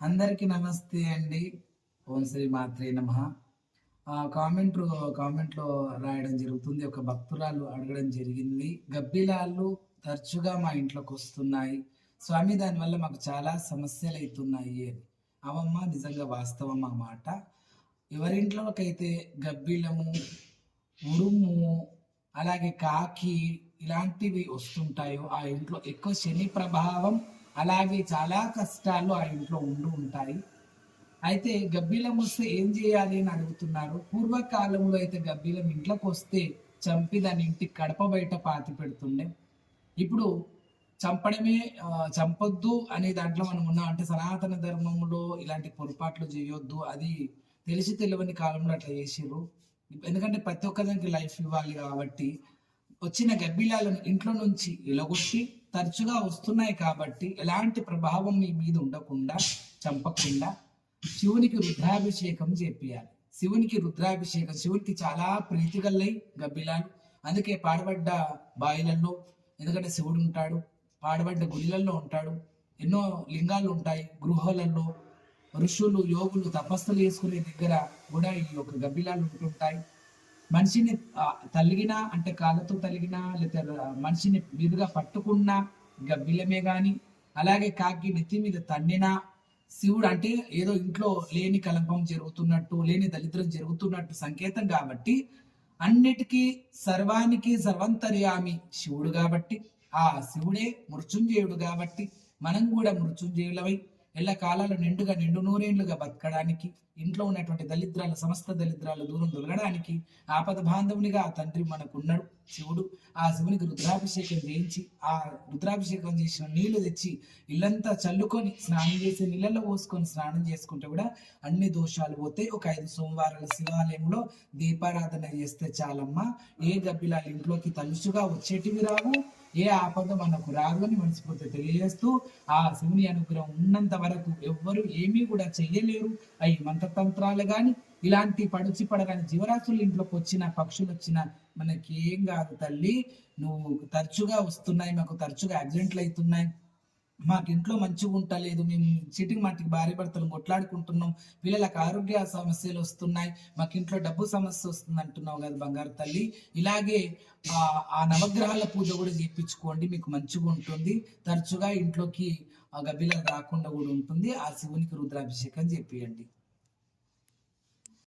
అందరికీ నమస్తే అండి. ఓం శ్రీ మాత్రే నమః. కామెంట్‌లో రాయడం జరుగుతుంది. ఒక భక్తురాలు అడగడం జరిగింది. గబ్బిలాలు తరచుగా మా ఇంట్లోకొస్తున్నాయి. స్వామి దానివల్ల మాకు చాలా సమస్యలైతున్నాయి అని. అవమ్మా నిజంగా వాస్తవం ఆ మాట. ఎవరింట్లోకైతే గబ్బిలము, ఉడుము, అలాగే కాకి ఇలాంటివి వస్తుంటాయో ఆ ఇంట్లో ఎక్కువ శని ప్రభావం, అలాగే చాలా కష్టాలు ఆ ఇంట్లో ఉంటాయి. అయితే గబ్బిలం వస్తే ఏం చేయాలి అని అడుగుతున్నారు. పూర్వకాలంలో అయితే గబ్బిలం ఇంట్లోకి వస్తే చంపి దాని ఇంటి గడప బయట పాతి పెడుతుండే. ఇప్పుడు చంపడమే చంపొద్దు అనే దాంట్లో మనం ఉన్నాం. అంటే సనాతన ధర్మంలో ఇలాంటి పొరపాట్లు చేయొద్దు. అది తెలిసి తెలియని కాలంలో అట్లా చేసిర్రు. ఎందుకంటే ప్రతి ఒక్కదానికి లైఫ్ ఇవ్వాలి కాబట్టి వచ్చిన గబ్బిలాలను ఇంట్లో నుంచి ఎలగొట్టి తరచుగా వస్తున్నాయి కాబట్టి ఎలాంటి ప్రభావం మీ మీద ఉండకుండా చంపకుండా శివునికి రుద్రాభిషేకం చేపియాలి. శివునికి చాలా ప్రీతిగల్లై గబ్బిలాలు. అందుకే పాడబడ్డ బాయిలలో, ఎందుకంటే శివుడు ఉంటాడు, పాడబడ్డ గుడిలలో ఉంటాడు, ఎన్నో లింగాలు ఉంటాయి, గృహాలలో ఋషులు యోగులు తపస్సులు చేసుకునే దగ్గర కూడా ఈ యొక్క గబ్బిలాలు ఉంటుంటాయి. మనిషిని తలిగినా అంటే కాళ్ళతో తలిగినా లేదా మనిషిని మీదుగా పట్టుకున్నా గబ్బిలమే గాని, అలాగే కాకి నెత్తి మీద తన్నినా శివుడు అంటే ఏదో ఇంట్లో లేని కలంపం జరుగుతున్నట్టు, లేని దరిద్రం జరుగుతున్నట్టు సంకేతం కాబట్టి అన్నిటికీ సర్వానికి సర్వంతర్యామి శివుడు కాబట్టి, ఆ శివుడే మృత్యుంజయుడు కాబట్టి మనం కూడా మృత్యుంజయులవై ఎల్ల కాలాలు నిండుగా నిండు నూరేళ్లుగా బతకడానికి, ఇంట్లో ఉన్నటువంటి సమస్త దరిద్రాలు దూరం దొరకడానికి ఆపద బాంధవునిగా ఆ తండ్రి మనకున్నాడు శివుడు. ఆ శివునికి రుద్రాభిషేకం చేయించి, ఆ రుద్రాభిషేకం చేసిన నీళ్లు తెచ్చి ఇల్లంతా చల్లుకొని స్నానం చేసి నీళ్ళలో పోసుకొని స్నానం చేసుకుంటే కూడా అన్ని దోషాలు పోతే ఒక 5 సోమవారాల శివాలయంలో దీపారాధన చేస్తే చాలమ్మా. ఏ గబ్బిలాలు ఇంట్లోకి తలుచుగా వచ్చేటివి రావు, ఏ ఆపద మనకు రాదు అని మనస్ఫూర్తి తెలియజేస్తూ, ఆ శివుని అనుగ్రహం ఉన్నంత వరకు ఎవ్వరు ఏమీ కూడా చెయ్యలేరు. అవి మంత్రతంత్రాలు కానీ ఇలాంటి పడగాని జీవరాశులు ఇంట్లోకి వచ్చిన పక్షులు వచ్చిన మనకి ఏం కాదు తల్లి. నువ్వు తరచుగా వస్తున్నాయి, మాకు తరచుగా యాక్సిడెంట్లు అవుతున్నాయి, మాకు ఇంట్లో మంచిగా ఉంటలేదు, మేము చీటికి మాటికి భార్య భర్తలు కొట్లాడుకుంటున్నాం, పిల్లలకు ఆరోగ్య సమస్యలు వస్తున్నాయి, మాకు ఇంట్లో డబ్బు సమస్య వస్తుంది అంటున్నావు కదా బంగారు తల్లి. ఇలాగే ఆ నవగ్రహాల పూజ కూడా చేయించుకోండి, మీకు మంచిగా ఉంటుంది. తరచుగా ఇంట్లోకి గబ్బిలాలు రాకుండా కూడా ఉంటుంది. ఆ శివునికి రుద్రాభిషేకం చేపియండి.